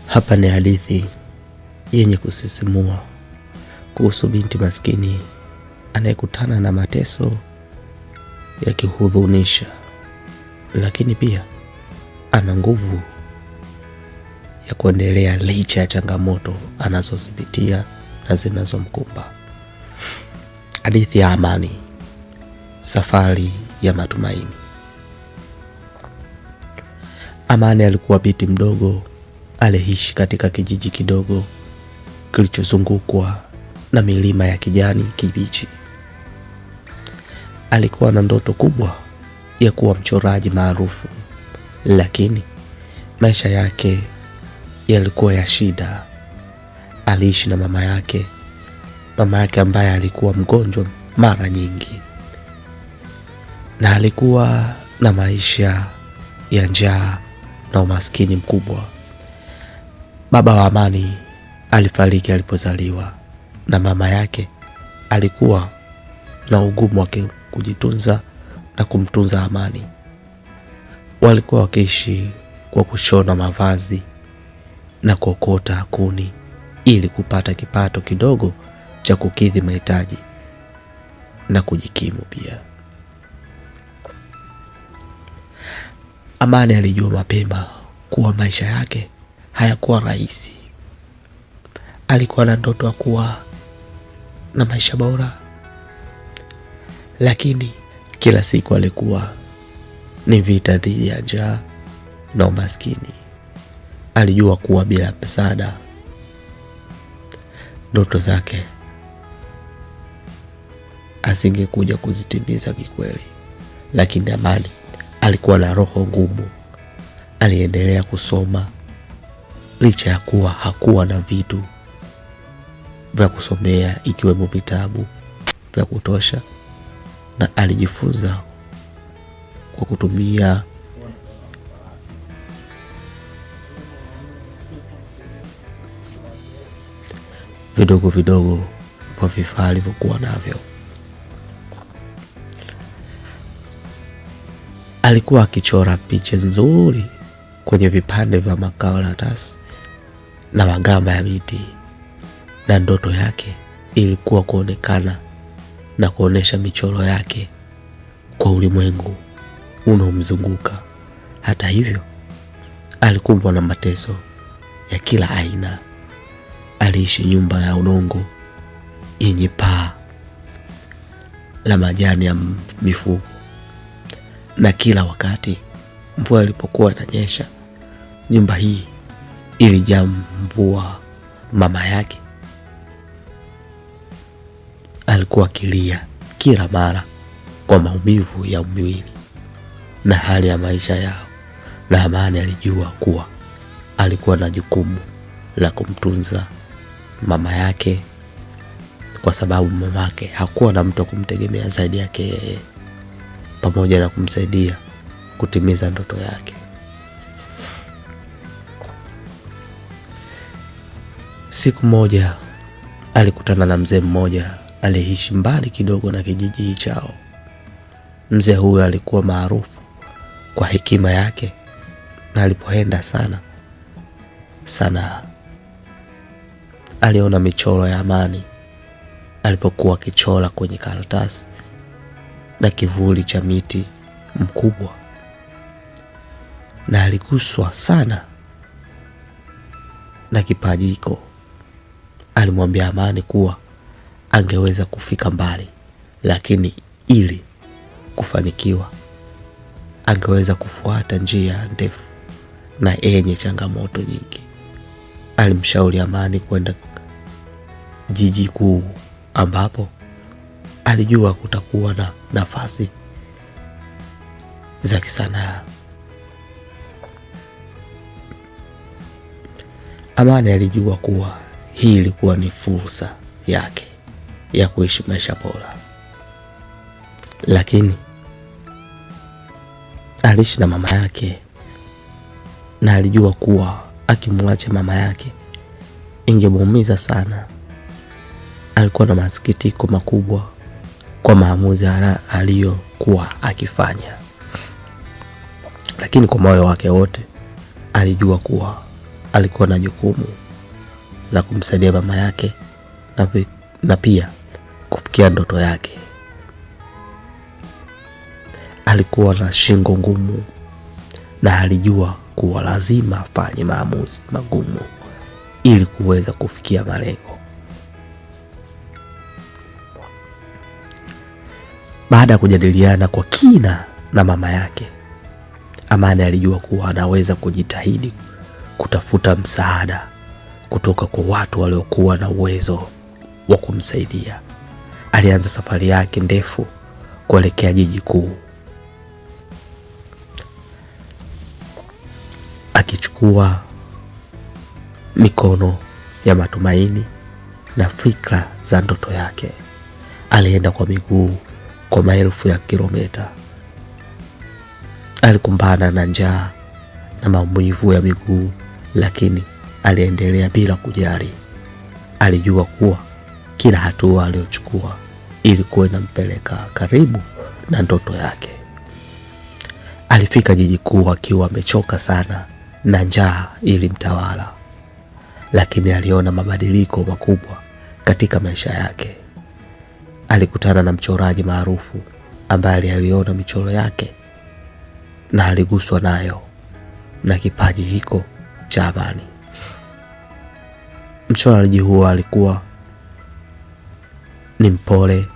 Hapa ni hadithi yenye kusisimua kuhusu binti maskini anayekutana na mateso ya kuhuzunisha, lakini pia ana nguvu ya kuendelea licha ya changamoto anazozipitia na zinazomkumba. Hadithi ya Amani, safari ya matumaini. Amani alikuwa binti mdogo aliishi katika kijiji kidogo kilichozungukwa na milima ya kijani kibichi. Alikuwa na ndoto kubwa ya kuwa mchoraji maarufu, lakini maisha yake yalikuwa ya shida. Aliishi na mama yake ambaye alikuwa mgonjwa mara nyingi, na alikuwa na maisha ya njaa na umaskini mkubwa. Baba wa Amani alifariki alipozaliwa, na mama yake alikuwa na ugumu wa kujitunza na kumtunza Amani. Walikuwa wakiishi kwa kushona mavazi na kuokota kuni ili kupata kipato kidogo cha kukidhi mahitaji na kujikimu pia. Amani alijua mapema kuwa maisha yake hayakuwa rahisi. Alikuwa na ndoto ya kuwa na maisha bora, lakini kila siku alikuwa ni vita dhidi ya njaa na umaskini. Alijua kuwa bila msaada ndoto zake asingekuja kuzitimiza kikweli. Lakini Amani alikuwa na roho ngumu. Aliendelea kusoma licha ya kuwa hakuwa na vitu vya kusomea ikiwemo vitabu vya kutosha, na alijifunza kwa kutumia vidogo kwa vifaa alivyokuwa navyo. Alikuwa akichora picha nzuri kwenye vipande vya makaratasi na magamba ya miti, na ndoto yake ilikuwa kuonekana na kuonesha michoro yake kwa ulimwengu unaomzunguka. Hata hivyo, alikumbwa na mateso ya kila aina. Aliishi nyumba ya udongo yenye paa la majani ya mifugo, na kila wakati mvua ilipokuwa inanyesha, nyumba hii ilijaa mvua. Mama yake alikuwa akilia kila mara kwa maumivu ya mwili na hali ya maisha yao, na Amani alijua kuwa alikuwa na jukumu la kumtunza mama yake, kwa sababu mama yake hakuwa na mtu kumtegemea zaidi yake yeye, pamoja na kumsaidia kutimiza ndoto yake. Siku moja alikutana na mzee mmoja aliyeishi mbali kidogo na kijiji chao. Mzee huyo alikuwa maarufu kwa hekima yake, na alipoenda sana aliona michoro ya Amani alipokuwa akichora kwenye karatasi na kivuli cha miti mkubwa, na aliguswa sana na kipajiko. Alimwambia Amani kuwa angeweza kufika mbali, lakini ili kufanikiwa angeweza kufuata njia ndefu na yenye changamoto nyingi. Alimshauri Amani kwenda jiji kuu ambapo alijua kutakuwa na nafasi za kisanaa. Amani alijua kuwa hii ilikuwa ni fursa yake ya kuishi maisha bora, lakini aliishi na mama yake, na alijua kuwa akimwacha mama yake ingemuumiza sana. Alikuwa na masikitiko makubwa kwa maamuzi aliyokuwa akifanya, lakini kwa moyo wake wote alijua kuwa alikuwa na jukumu la kumsaidia mama yake na pia kufikia ndoto yake. Alikuwa na shingo ngumu na alijua kuwa lazima afanye maamuzi magumu ili kuweza kufikia malengo. Baada ya kujadiliana kwa kina na mama yake, Amani alijua kuwa anaweza kujitahidi kutafuta msaada kutoka kwa watu waliokuwa na uwezo wa kumsaidia. Alianza safari yake ndefu kuelekea jiji kuu, akichukua mikono ya matumaini na fikra za ndoto yake. Alienda kwa miguu kwa maelfu ya kilomita. Alikumbana na njaa na maumivu ya miguu, lakini aliendelea bila kujali. Alijua kuwa kila hatua aliyochukua ilikuwa inampeleka karibu na ndoto yake. Alifika jiji kuu akiwa amechoka sana na njaa ilimtawala, lakini aliona mabadiliko makubwa katika maisha yake. Alikutana na mchoraji maarufu ambaye aliona michoro yake na aliguswa nayo na kipaji hiko cha Amani. Mchoraji huo alikuwa ni mpole.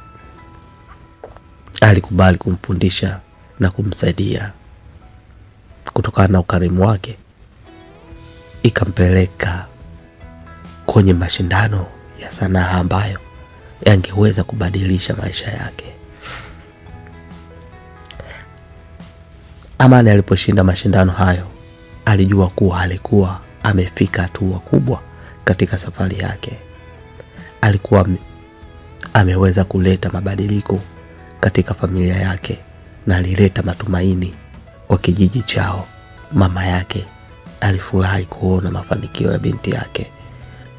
Alikubali kumfundisha na kumsaidia. Kutokana na ukarimu wake, ikampeleka kwenye mashindano ya sanaa ambayo yangeweza kubadilisha maisha yake. Amani aliposhinda mashindano hayo, alijua kuwa alikuwa amefika hatua kubwa katika safari yake. Alikuwa ameweza kuleta mabadiliko katika familia yake na alileta matumaini kwa kijiji chao. Mama yake alifurahi kuona mafanikio ya binti yake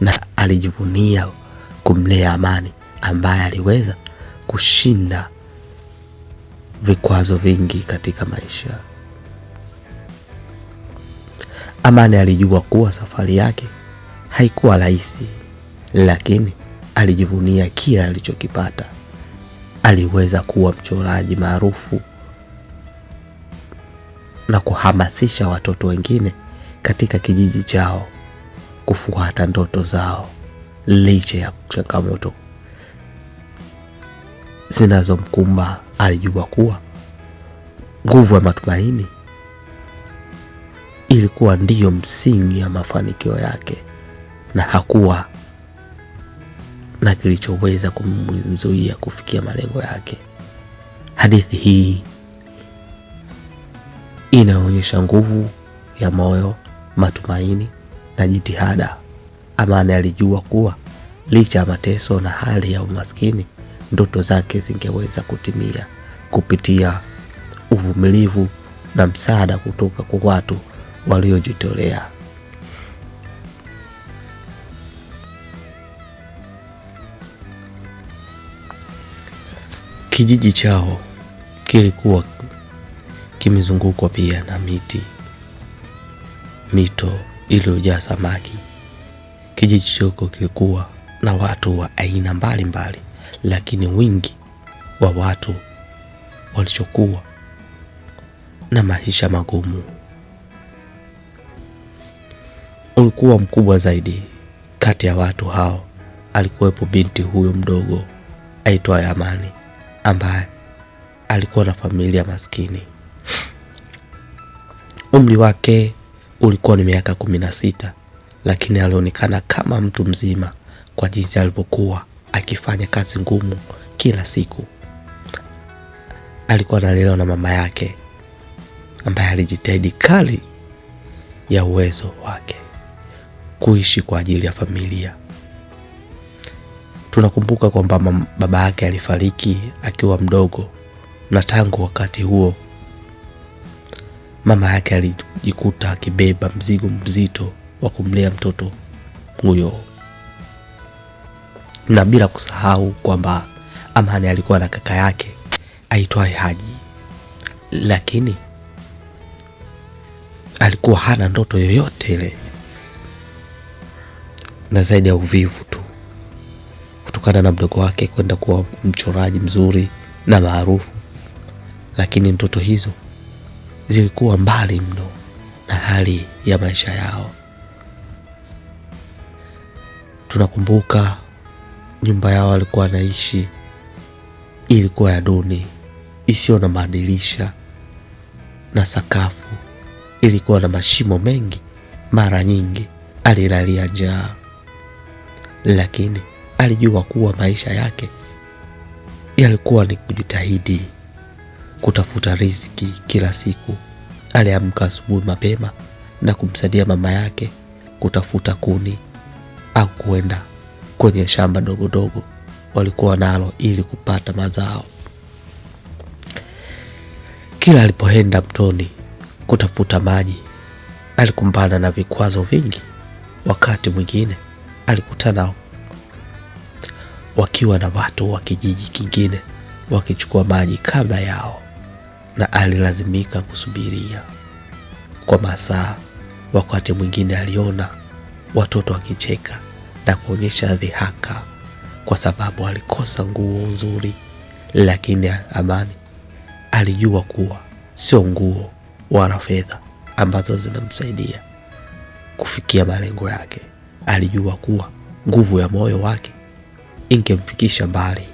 na alijivunia kumlea Amani ambaye aliweza kushinda vikwazo vingi katika maisha. Amani alijua kuwa safari yake haikuwa rahisi, lakini alijivunia kila alichokipata. Aliweza kuwa mchoraji maarufu na kuhamasisha watoto wengine katika kijiji chao kufuata ndoto zao licha ya changamoto zinazomkumba. Alijua kuwa nguvu ya matumaini ilikuwa ndiyo msingi ya mafanikio yake na hakuwa na kilichoweza kumzuia kufikia malengo yake. Hadithi hii inaonyesha nguvu ya moyo, matumaini na jitihada. Amani alijua kuwa licha ya mateso na hali ya umaskini, ndoto zake zingeweza kutimia kupitia uvumilivu na msaada kutoka kwa watu waliojitolea. Kijiji chao kilikuwa kimezungukwa pia na mito iliyojaa samaki. Kijiji choko kilikuwa na watu wa aina mbalimbali, lakini wingi wa watu walichokuwa na maisha magumu ulikuwa mkubwa zaidi. Kati ya watu hao alikuwepo binti huyo mdogo aitwaye Amani, ambaye alikuwa na familia maskini. Umri wake ulikuwa ni miaka 16, lakini alionekana kama mtu mzima kwa jinsi alivyokuwa akifanya kazi ngumu kila siku. Alikuwa analelewa na mama yake ambaye alijitahidi kali ya uwezo wake kuishi kwa ajili ya familia. Tunakumbuka kwamba baba yake alifariki akiwa mdogo, na tangu wakati huo mama yake alijikuta akibeba mzigo mzito wa kumlea mtoto huyo. Na bila kusahau kwamba Amani alikuwa na kaka yake aitwaye Haji, lakini alikuwa hana ndoto yoyote ile na zaidi ya uvivu tu, kutokana na mdogo wake kwenda kuwa mchoraji mzuri na maarufu. Lakini ndoto hizo zilikuwa mbali mno na hali ya maisha yao. Tunakumbuka nyumba yao walikuwa wanaishi ilikuwa ya duni, isiyo na madirisha, na sakafu ilikuwa na mashimo mengi. Mara nyingi alilalia njaa, lakini alijua kuwa maisha yake yalikuwa ni kujitahidi kutafuta riziki kila siku. Aliamka asubuhi mapema na kumsaidia mama yake kutafuta kuni au kuenda kwenye shamba dogo dogo walikuwa nalo ili kupata mazao. Kila alipoenda mtoni kutafuta maji, alikumbana na vikwazo vingi. Wakati mwingine alikutana wakiwa na watu wa kijiji kingine wakichukua maji kabla yao, na alilazimika kusubiria kwa masaa. Wakati mwingine aliona watoto wakicheka na kuonyesha dhihaka kwa sababu alikosa nguo nzuri. Lakini Amani alijua kuwa sio nguo wala fedha ambazo zinamsaidia kufikia malengo yake. Alijua kuwa nguvu ya moyo wake ingemfikisha mbali.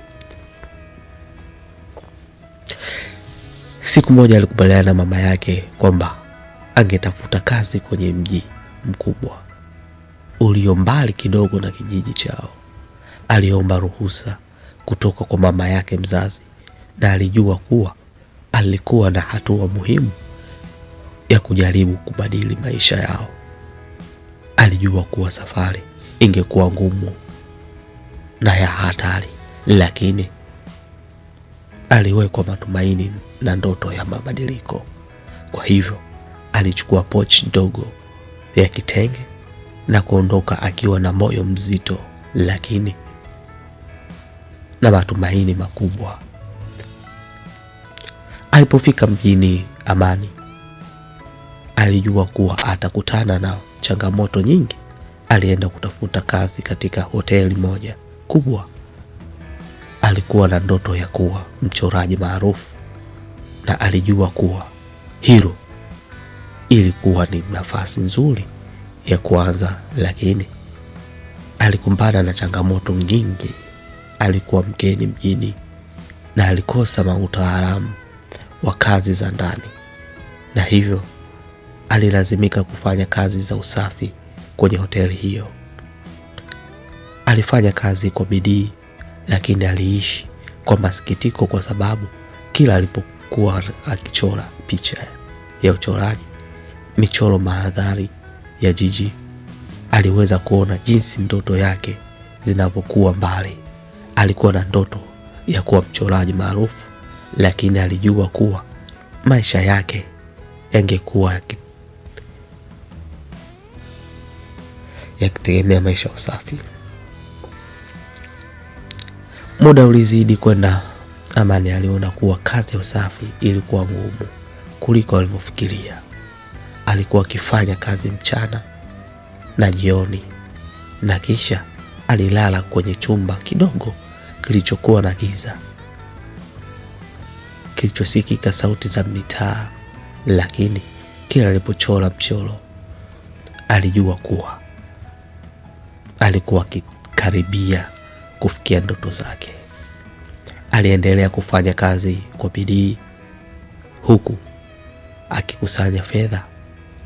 Siku moja alikubaliana na mama yake kwamba angetafuta kazi kwenye mji mkubwa ulio mbali kidogo na kijiji chao. Aliomba ruhusa kutoka kwa mama yake mzazi, na alijua kuwa alikuwa na hatua muhimu ya kujaribu kubadili maisha yao. Alijua kuwa safari ingekuwa ngumu na ya hatari, lakini aliwekwa matumaini na ndoto ya mabadiliko. Kwa hivyo alichukua pochi ndogo ya kitenge na kuondoka akiwa na moyo mzito, lakini na matumaini makubwa. Alipofika mjini Amani alijua kuwa atakutana na changamoto nyingi. Alienda kutafuta kazi katika hoteli moja kubwa. Alikuwa na ndoto ya kuwa mchoraji maarufu, na alijua kuwa hilo ilikuwa ni nafasi nzuri ya kuanza, lakini alikumbana na changamoto nyingi. Alikuwa mgeni mjini na alikosa utaalamu wa kazi za ndani, na hivyo alilazimika kufanya kazi za usafi kwenye hoteli hiyo. Alifanya kazi kwa bidii, lakini aliishi kwa masikitiko, kwa sababu kila alipokuwa akichora picha ya uchoraji, michoro mandhari ya jiji, aliweza kuona jinsi ndoto yake zinavyokuwa mbali. Alikuwa na ndoto ya kuwa mchoraji maarufu, lakini alijua kuwa maisha yake yangekuwa yakitegemea maisha usafi. Muda ulizidi kwenda. Amani aliona kuwa kazi ya usafi ilikuwa ngumu kuliko alivyofikiria. Alikuwa akifanya kazi mchana na jioni, na kisha alilala kwenye chumba kidogo kilichokuwa na giza, kilichosikika sauti za mitaa. Lakini kila alipochora mchoro alijua kuwa alikuwa akikaribia kufikia ndoto zake. Aliendelea kufanya kazi kwa bidii, huku akikusanya fedha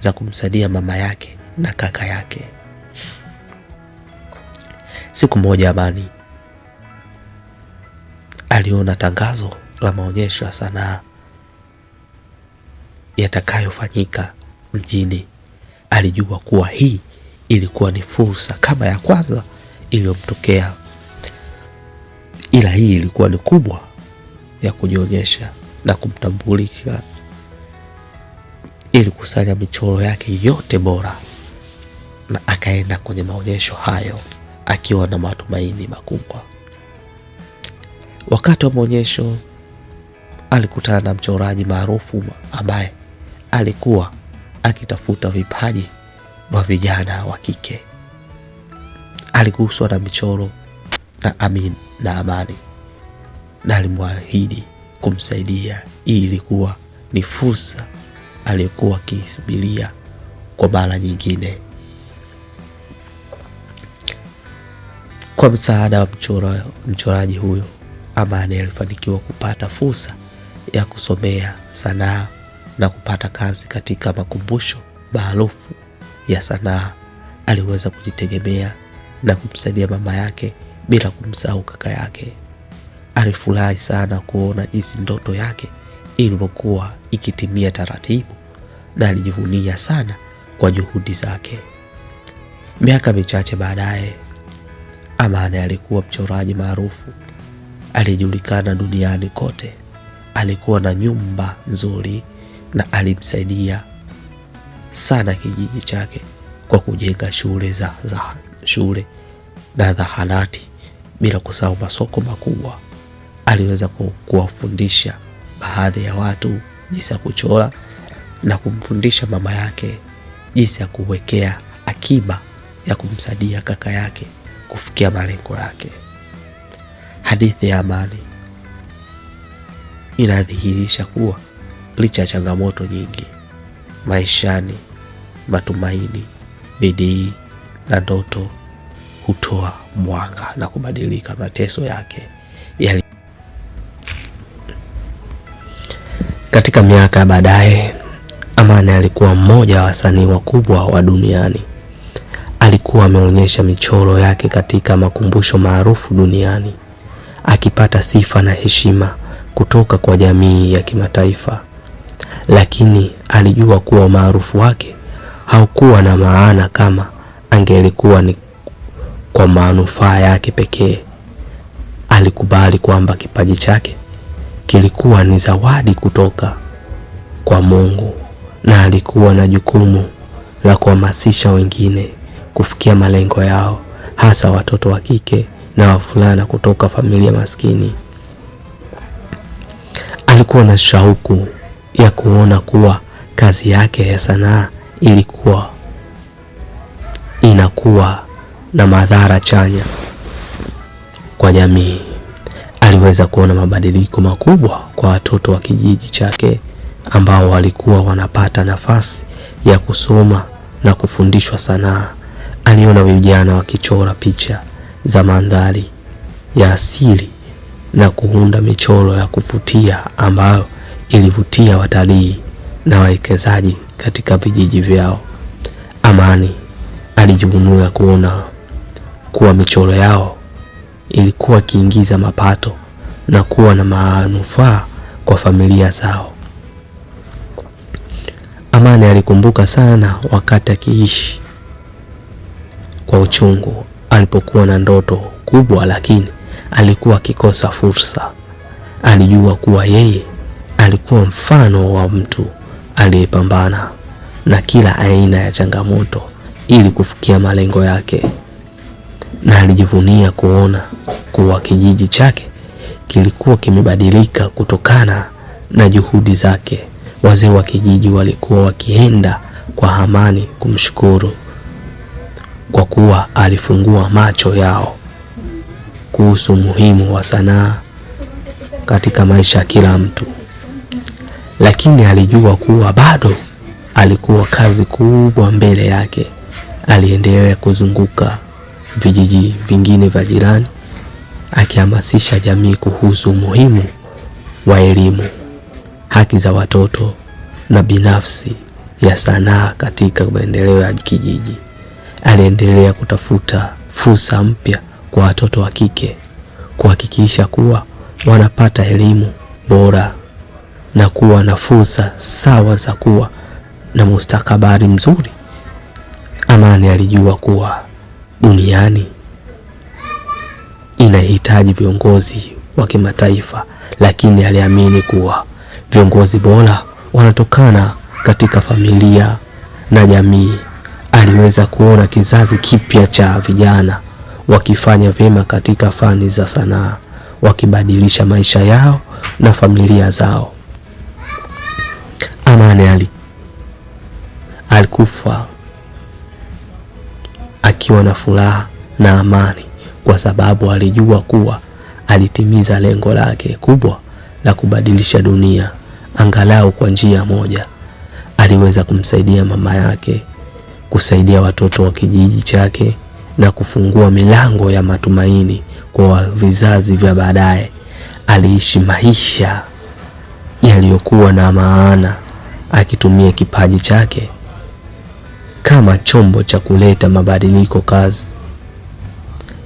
za kumsaidia mama yake na kaka yake. Siku moja Amani aliona tangazo la maonyesho ya sanaa yatakayofanyika mjini. Alijua kuwa hii ilikuwa ni fursa kama ya kwanza iliyomtokea, ila hii ilikuwa ni kubwa ya kujionyesha na kumtambulisha. Ili kusanya michoro yake yote bora, na akaenda kwenye maonyesho hayo akiwa na matumaini makubwa. Wakati wa maonyesho alikutana na mchoraji maarufu ambaye alikuwa akitafuta vipaji vya vijana wa kike. aliguswa na michoro na Amani na alimwahidi kumsaidia. Hii ilikuwa ni fursa aliyokuwa akisubiria kwa mara nyingine. Kwa msaada wa mchoraji huyo, Amani alifanikiwa kupata fursa ya kusomea sanaa na kupata kazi katika makumbusho maarufu ya sanaa. Aliweza kujitegemea na kumsaidia mama yake bila kumsahau kaka yake. Alifurahi sana kuona jinsi ndoto yake ilivyokuwa ikitimia taratibu na alijivunia sana kwa juhudi zake. Miaka michache baadaye, Amani alikuwa mchoraji maarufu aliyejulikana duniani kote. Alikuwa na nyumba nzuri na alimsaidia sana kijiji chake kwa kujenga shule na zahanati, bila kusahau masoko makubwa. Aliweza kuwafundisha baadhi ya watu jinsi ya kuchora na kumfundisha mama yake jinsi ya kuwekea akiba ya kumsaidia kaka yake kufikia malengo yake. Hadithi ya Amani inadhihirisha kuwa licha ya changamoto nyingi maishani, matumaini, bidii na ndoto hutoa mwanga na kubadilika mateso yake. Katika miaka baadaye, Amani alikuwa mmoja wa wasanii wakubwa wa duniani. Alikuwa ameonyesha michoro yake katika makumbusho maarufu duniani, akipata sifa na heshima kutoka kwa jamii ya kimataifa. Lakini alijua kuwa umaarufu wake haukuwa na maana kama angelikuwa ni kwa manufaa yake pekee. Alikubali kwamba kipaji chake kilikuwa ni zawadi kutoka kwa Mungu na alikuwa na jukumu la kuhamasisha wengine kufikia malengo yao, hasa watoto wa kike na wavulana kutoka familia maskini. Alikuwa na shauku ya kuona kuwa kazi yake ya sanaa ilikuwa inakuwa na madhara chanya kwa jamii. Aliweza kuona mabadiliko makubwa kwa watoto wa kijiji chake ambao walikuwa wanapata nafasi ya kusoma na kufundishwa sanaa. Aliona vijana wakichora picha za mandhari ya asili na kuunda michoro ya kuvutia ambayo ilivutia watalii na wawekezaji katika vijiji vyao. Amani alijivunia kuona kuwa michoro yao ilikuwa kiingiza mapato na kuwa na manufaa kwa familia zao. Amani alikumbuka sana wakati akiishi kwa uchungu, alipokuwa na ndoto kubwa lakini alikuwa akikosa fursa. Alijua kuwa yeye alikuwa mfano wa mtu aliyepambana na kila aina ya changamoto ili kufikia malengo yake, na alijivunia kuona kuwa kijiji chake kilikuwa kimebadilika kutokana na juhudi zake. Wazee wa kijiji walikuwa wakienda kwa Amani kumshukuru kwa kuwa alifungua macho yao kuhusu umuhimu wa sanaa katika maisha ya kila mtu. Lakini alijua kuwa bado alikuwa kazi kubwa mbele yake. Aliendelea kuzunguka vijiji vingine vya jirani akihamasisha jamii kuhusu umuhimu wa elimu, haki za watoto na binafsi ya sanaa katika maendeleo ya kijiji. Aliendelea kutafuta fursa mpya kwa watoto wa kike, kuhakikisha kuwa wanapata elimu bora na kuwa na fursa sawa za kuwa na mustakabali mzuri. Amani alijua kuwa duniani inahitaji viongozi wa kimataifa, lakini aliamini kuwa viongozi bora wanatokana katika familia na jamii. Aliweza kuona kizazi kipya cha vijana wakifanya vyema katika fani za sanaa, wakibadilisha maisha yao na familia zao. Amani alikufa akiwa na furaha na amani, kwa sababu alijua kuwa alitimiza lengo lake kubwa la kubadilisha dunia angalau kwa njia moja. Aliweza kumsaidia mama yake, kusaidia watoto wa kijiji chake na kufungua milango ya matumaini kwa vizazi vya baadaye. Aliishi maisha yaliyokuwa na maana, akitumia kipaji chake kama chombo cha kuleta mabadiliko.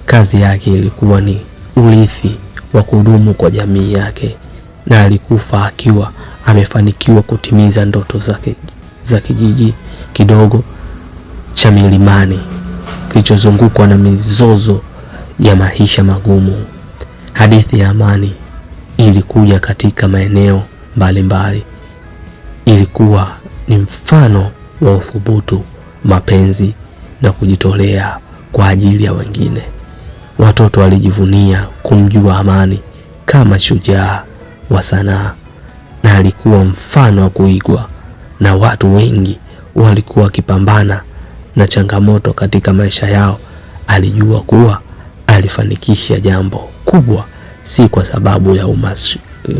Kazi yake ilikuwa ni urithi wa kudumu kwa jamii yake, na alikufa akiwa amefanikiwa kutimiza ndoto zake za kijiji kidogo cha milimani kilichozungukwa na mizozo ya maisha magumu. Hadithi ya amani ilikuja katika maeneo mbalimbali. Ilikuwa ni mfano wa uthubutu, mapenzi na kujitolea kwa ajili ya wengine. Watoto walijivunia kumjua Amani kama shujaa wa sanaa, na alikuwa mfano wa kuigwa na watu wengi walikuwa wakipambana na changamoto katika maisha yao. Alijua kuwa alifanikisha jambo kubwa si kwa sababu ya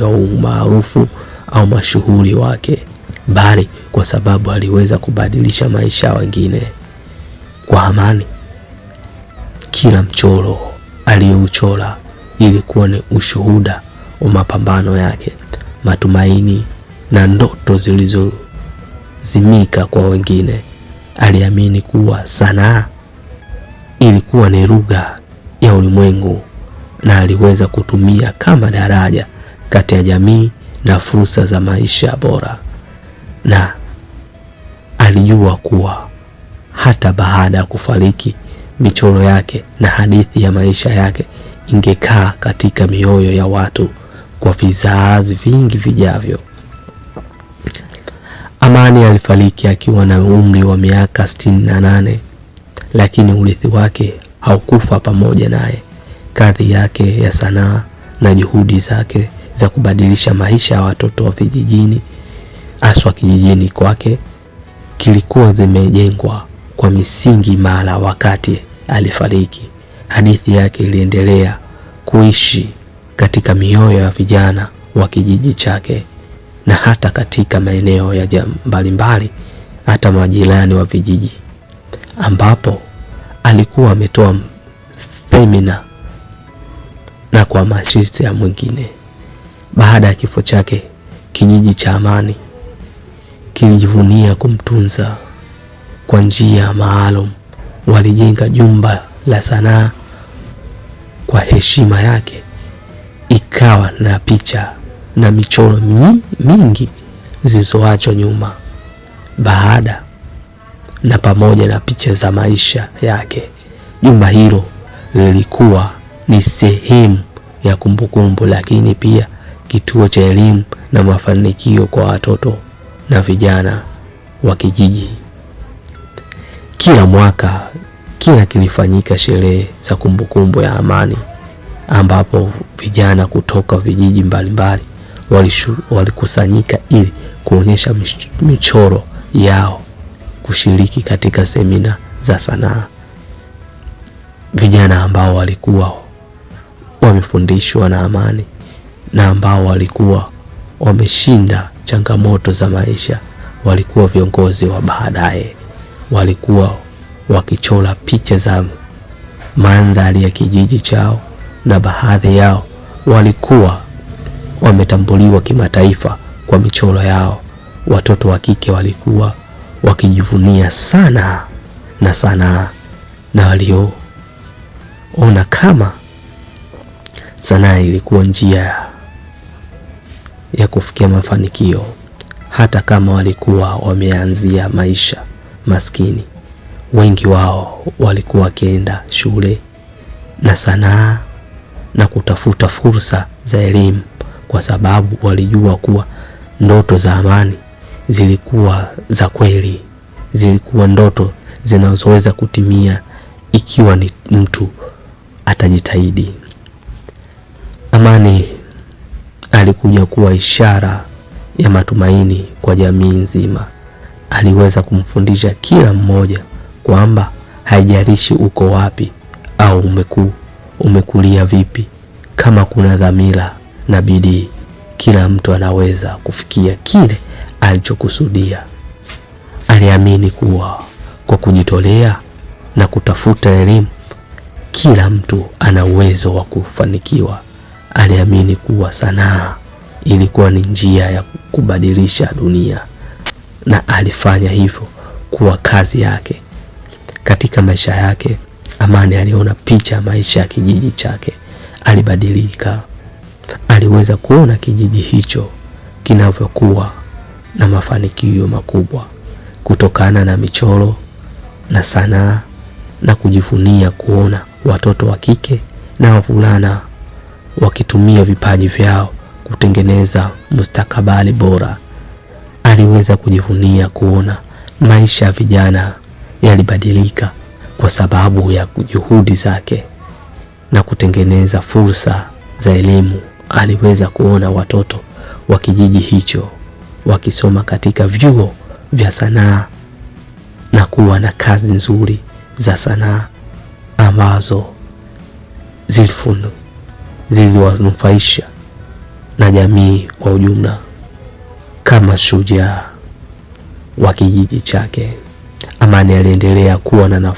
umaarufu au mashuhuri wake, bali kwa sababu aliweza kubadilisha maisha ya wengine. Kwa Amani, kila mchoro aliyouchora ilikuwa ni ushuhuda wa mapambano yake, matumaini na ndoto zilizozimika kwa wengine. Aliamini kuwa sanaa ilikuwa ni lugha ya ulimwengu, na aliweza kutumia kama daraja kati ya jamii na fursa za maisha bora. Na alijua kuwa hata baada ya kufariki, michoro yake na hadithi ya maisha yake ingekaa katika mioyo ya watu kwa vizazi vingi vijavyo. Amani alifariki akiwa na umri wa miaka 68, lakini urithi wake haukufa pamoja naye. Kazi yake ya sanaa na juhudi zake za kubadilisha maisha ya watoto wa vijijini, haswa kijijini kwake, kilikuwa zimejengwa kwa misingi imara. Wakati alifariki, hadithi yake iliendelea kuishi katika mioyo ya vijana wa kijiji chake na hata katika maeneo ya mbalimbali, hata majirani wa vijiji, ambapo alikuwa ametoa semina na kuhamasisha mwingine. Baada ya kifo chake, kijiji cha Amani kilijivunia kumtunza kwa njia maalum. Walijenga jumba la sanaa kwa heshima yake, ikawa na picha na michoro mingi zilizoachwa nyuma baada na pamoja na picha za maisha yake. Jumba hilo lilikuwa ni sehemu ya kumbukumbu, lakini pia kituo cha elimu na mafanikio kwa watoto na vijana wa kijiji. Kila mwaka kilifanyika sherehe za kumbukumbu ya Amani, ambapo vijana kutoka vijiji mbalimbali walikusanyika ili kuonyesha michoro yao, kushiriki katika semina za sanaa. Vijana ambao walikuwa wamefundishwa na Amani na ambao walikuwa wameshinda changamoto za maisha, walikuwa viongozi wa baadaye. Walikuwa wakichora picha za mandhari ya kijiji chao, na baadhi yao walikuwa wametambuliwa kimataifa kwa michoro yao. Watoto wa kike walikuwa wakijivunia sana na sanaa, na walioona kama sanaa ilikuwa njia ya kufikia mafanikio, hata kama walikuwa wameanzia maisha maskini. Wengi wao walikuwa wakienda shule na sanaa na kutafuta fursa za elimu, kwa sababu walijua kuwa ndoto za Amani zilikuwa za kweli, zilikuwa ndoto zinazoweza kutimia ikiwa ni mtu atajitahidi. Amani alikuja kuwa ishara ya matumaini kwa jamii nzima. Aliweza kumfundisha kila mmoja kwamba haijalishi uko wapi au umekulia vipi, kama kuna dhamira na bidii, kila mtu anaweza kufikia kile alichokusudia. Aliamini kuwa kwa kujitolea na kutafuta elimu, kila mtu ana uwezo wa kufanikiwa. Aliamini kuwa sanaa ilikuwa ni njia ya kubadilisha dunia, na alifanya hivyo kuwa kazi yake. Katika maisha yake, Amani aliona picha maisha ya kijiji chake. Alibadilika. Aliweza kuona kijiji hicho kinavyokuwa na mafanikio makubwa kutokana na michoro na sanaa, na kujivunia kuona watoto wa kike na wavulana wakitumia vipaji vyao kutengeneza mustakabali bora. Aliweza kujivunia kuona maisha ya vijana yalibadilika kwa sababu ya juhudi zake na kutengeneza fursa za elimu. Aliweza kuona watoto wa kijiji hicho wakisoma katika vyuo vya sanaa na kuwa na kazi nzuri za sanaa ambazo ziliwanufaisha na jamii kwa ujumla. Kama shujaa wa kijiji chake, Amani aliendelea kuwa na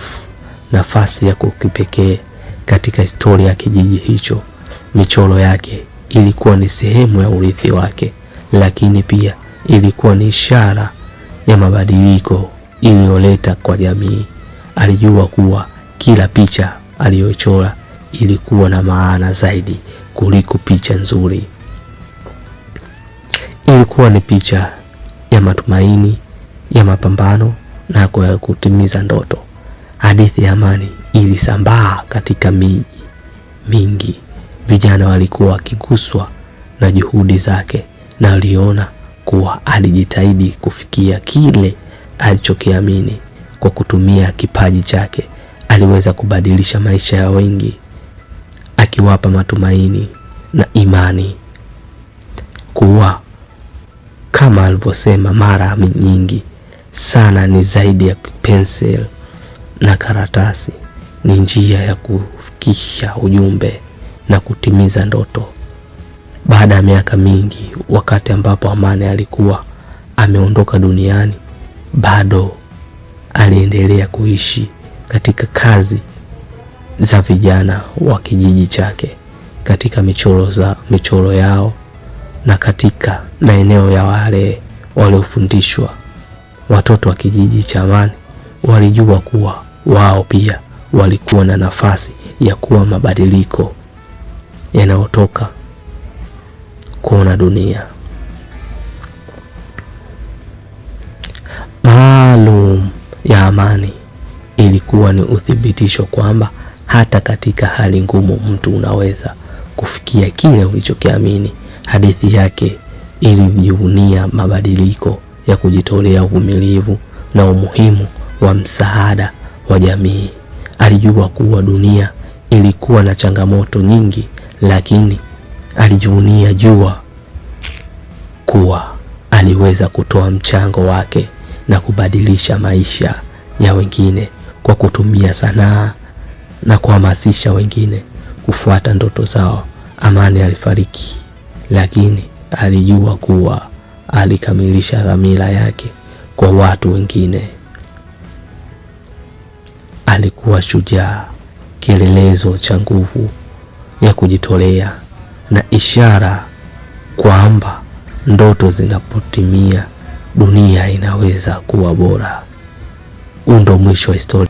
nafasi ya kipekee katika historia ya kijiji hicho. Michoro yake ilikuwa ni sehemu ya urithi wake, lakini pia ilikuwa ni ishara ya mabadiliko iliyoleta kwa jamii. Alijua kuwa kila picha aliyochora ilikuwa na maana zaidi kuliko picha nzuri. Ilikuwa ni picha ya matumaini, ya mapambano na kwa kutimiza ndoto. Hadithi ya Amani ilisambaa katika miji mingi. Vijana walikuwa wakiguswa na juhudi zake, na waliona kuwa alijitahidi kufikia kile alichokiamini. Kwa kutumia kipaji chake, aliweza kubadilisha maisha ya wengi, akiwapa matumaini na imani kuwa, kama alivyosema mara nyingi sana, ni zaidi ya penseli na karatasi. Ni njia ya kufikisha ujumbe na kutimiza ndoto. Baada ya miaka mingi, wakati ambapo Amani alikuwa ameondoka duniani, bado aliendelea kuishi katika kazi za vijana wa kijiji chake, katika michoro yao na katika maeneo ya wale waliofundishwa. Watoto wa kijiji cha Amani walijua kuwa wao pia walikuwa na nafasi ya kuwa mabadiliko yanayotoka kuona dunia. Maalum ya Amani ilikuwa ni uthibitisho kwamba hata katika hali ngumu mtu unaweza kufikia kile ulichokiamini. Hadithi yake ilijivunia mabadiliko ya kujitolea, uvumilivu na umuhimu wa msaada wa jamii. Alijua kuwa dunia ilikuwa na changamoto nyingi, lakini alijivunia jua kuwa aliweza kutoa mchango wake na kubadilisha maisha ya wengine kwa kutumia sanaa na kuhamasisha wengine kufuata ndoto zao. Amani alifariki, lakini alijua kuwa alikamilisha dhamira yake kwa watu wengine. Alikuwa shujaa, kielelezo cha nguvu ya kujitolea na ishara kwamba ndoto zinapotimia, dunia inaweza kuwa bora. Ndo mwisho wa historia.